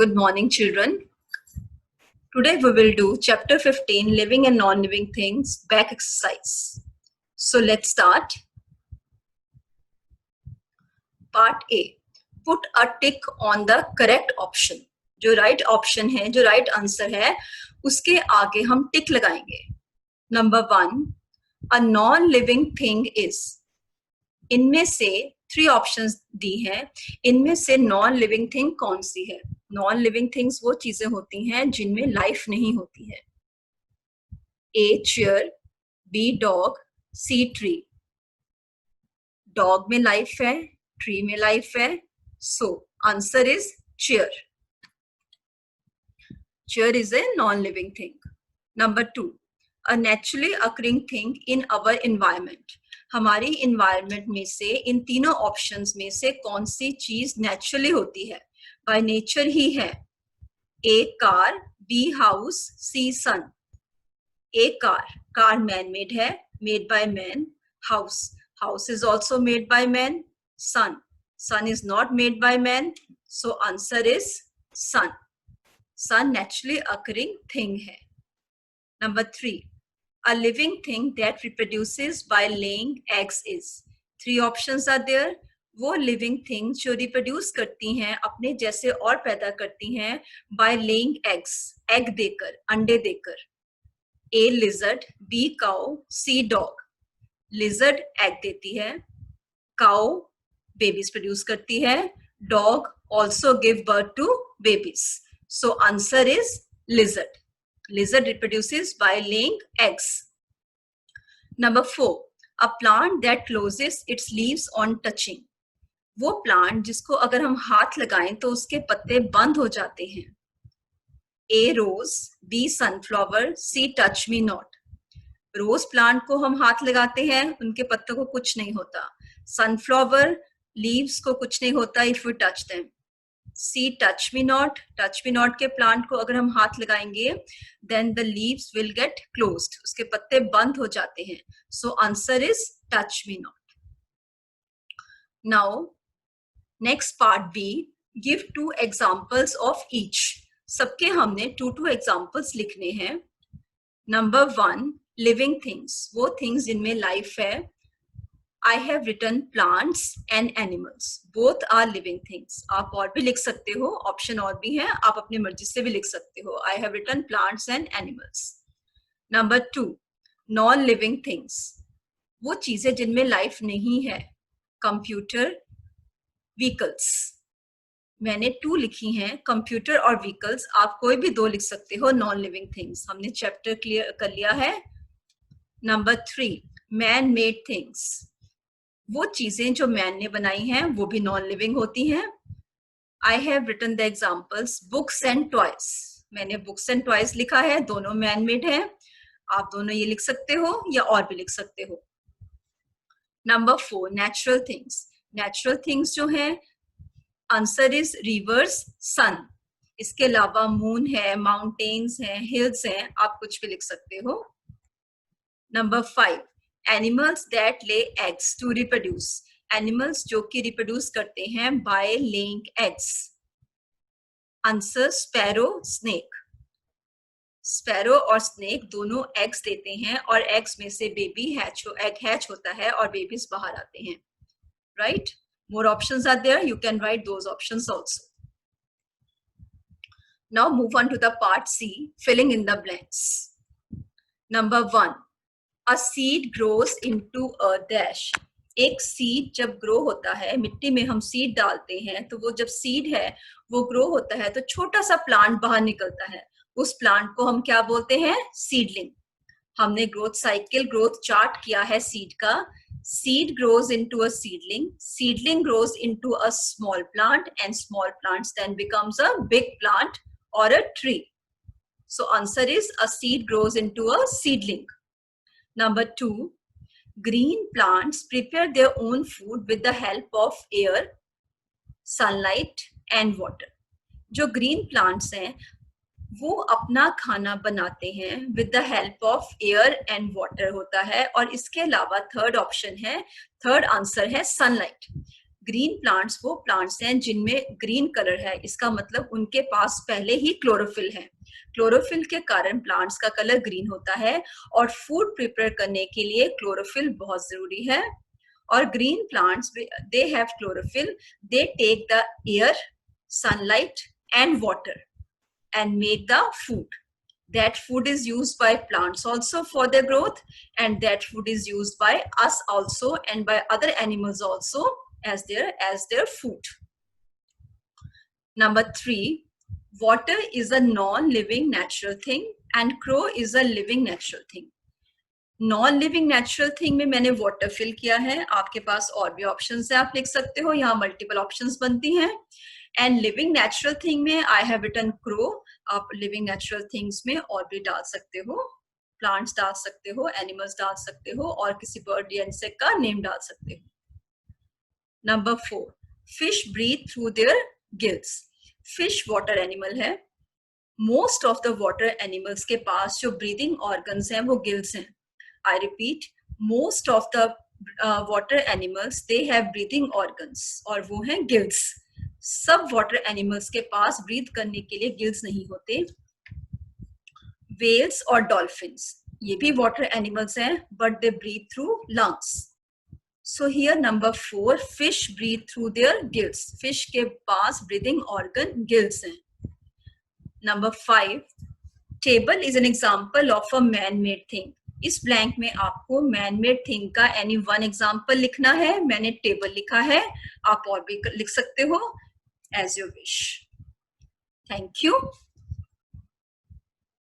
Good morning, children. Today we will do chapter 15, Living and Non-Living Things, back exercise. So let's start. Part A. Put a tick on the correct option. जो right option है, जो right answer है, उसके आगे हम tick लगाएंगे. Number 1. A non-living thing is. इनमें से 3 options दी हैं. इनमें से non-living thing कौन सी है? नॉन लिविंग थिंग्स वो चीजें होती हैं जिनमें लाइफ नहीं होती है. A chair, B dog, C tree. Dog में लाइफ है, ट्री में लाइफ है, so answer is chair. Chair is a non living thing. Number 2, a naturally occurring thing in our environment. हमारी एनवायरमेंट में से इन तीनों ऑप्शंस में से कौन सी चीज नेचुरली होती है, बाय नेचर ही है? A car, B house, C sun. A car man made है, made by man. House is also made by man. Sun is not made by man, so answer is sun naturally occurring thing है. Number 3, a living thing that reproduces by laying eggs is. 3 options are there. वो living things जो reproduce करती हैं, अपने जैसे और पैदा करती हैं, बाय लेइंग एग्स, एग देकर, अंडे देकर. A lizard, B cow, C dog. Lizard egg देती है, काउ बेबीज प्रोड्यूस करती है, dog also give birth to babies. So answer is lizard. Lizard reproduces by laying eggs. Number 4, a plant that closes its leaves on touching. वो plant जिसको अगर हम हाथ लगाएं तो उसके पत्ते बंद हो जाते हैं. A rose, B sunflower, C touch me not. Rose plant को हम हाथ लगाते हैं, उनके पत्तों को कुछ नहीं होता. सनफ्लावर लीव्स को कुछ नहीं होता if we touch them. C touch me not के प्लांट को अगर हम हाथ लगाएंगे then the leaves will get closed, उसके पत्ते बंद हो जाते हैं. So answer is touch me not. Now next part B, give 2 examples of each. सबके हमने 2 एग्जांपल्स लिखने हैं. नंबर 1, लिविंग थिंग्स, वो थिंग्स जिनमें लाइफ है. I have written plants and animals. Both are living things. आप और भी लिख सकते हो, ऑप्शन और भी हैं, आप अपनी मर्जी से भी लिख सकते हो. I have written plants and animals. Number 2, non-living things. वो चीजें जिनमें लाइफ नहीं है. Computer, vehicles. मैंने 2 लिखी हैं, कंप्यूटर और व्हीकल्स. आप कोई भी 2 लिख सकते हो. नॉन लिविंग थिंग्स हमने चैप्टर क्लियर कर लिया है. Number 3, man made things. वो चीजें जो मैन ने बनाई हैं वो भी नॉन लिविंग होती हैं. I have written the examples books and toys. मैंने बुक्स एंड टॉयज लिखा है, दोनों मैन मेड हैं. आप दोनों ये लिख सकते हो या और भी लिख सकते हो. Number 4, natural things. Natural things जो हैं, आंसर इज रिवर्स, सन. इसके अलावा मून है, माउंटेन्स हैं, हिल्स हैं, आप कुछ भी लिख सकते हो. Number 5, animals that lay eggs to reproduce. Animals जो कि रिप्रोड्यूस करते हैं by laying eggs. Answer sparrow, snake. Sparrow और स्नेक दोनों एग्स देते हैं और एग्स में से बेबी एग हैच होता है और बेबीज बाहर आते हैं. Right? More options are there, you can write those options also. Now move on to the part C, filling in the blanks. Number 1, A seed grows into a dash. एक seed जब grow होता है, मिट्टी में हम seed डालते हैं, तो वो जब सीड है वो ग्रो होता है तो छोटा सा प्लांट बाहर निकलता है. उस प्लांट को हम क्या बोलते हैं? सीडलिंग. हमने ग्रोथ साइकिल, ग्रोथ चार्ट किया है सीड का. Seed grows into a seedling, seedling grows into a small plant and small plants then becomes a big plant और a tree. So answer is a seed grows into a seedling. Number 2, green plants prepare their own food with the help of air, sunlight and water. जो green plants हैं वो अपना खाना बनाते हैं with the help of air and water होता है. और इसके अलावा थर्ड ऑप्शन है, थर्ड आंसर है sunlight. ग्रीन प्लांट्स वो प्लांट्स हैं जिनमें ग्रीन कलर है, इसका मतलब उनके पास पहले ही क्लोरोफिल है। क्लोरोफिल के कारण प्लांट्स का कलर ग्रीन होता है और फूड प्रिपेयर करने के लिए क्लोरोफिल बहुत जरूरी है। और green plants they have chlorophyll, they take the air, sunlight and water and make the food. That food is used by plants also for their growth, and that food is used by us also and by other animals also as their food. Number 3, water is a non-living natural thing and crow is a living natural thing. Non living natural thing में मैंने water fill किया है, आपके पास और भी options है, आप लिख सकते हो, यहाँ मल्टीपल ऑप्शंस बनती हैं। एंड लिविंग नेचुरल थिंग में आई हैव रिटन क्रो, आप लिविंग नेचुरल थिंग्स में और भी डाल सकते हो, प्लांट्स डाल सकते हो, एनिमल्स डाल सकते हो और किसी बर्ड या इंसेक्ट का नेम डाल सकते हो। Number 4, fish breathe through their gills. Fish water animal है, most of the water animals के पास जो ब्रीदिंग ऑर्गन्स हैं वो गिल्स हैं। I repeat, most of the water animals they have breathing organs और वो हैं gills। सब water animals के पास breathe करने के लिए gills नहीं होते। whales और dolphins ये भी water animals हैं but they breathe through lungs। So here number 4, fish breathe through their gills। fish के पास breathing organ gills हैं। Number 5, table is an example of a man-made thing। इस blank में आपको man made thing का any one example लिखना है, मैंने table लिखा है, आप और भी लिख सकते हो as you wish. Thank you.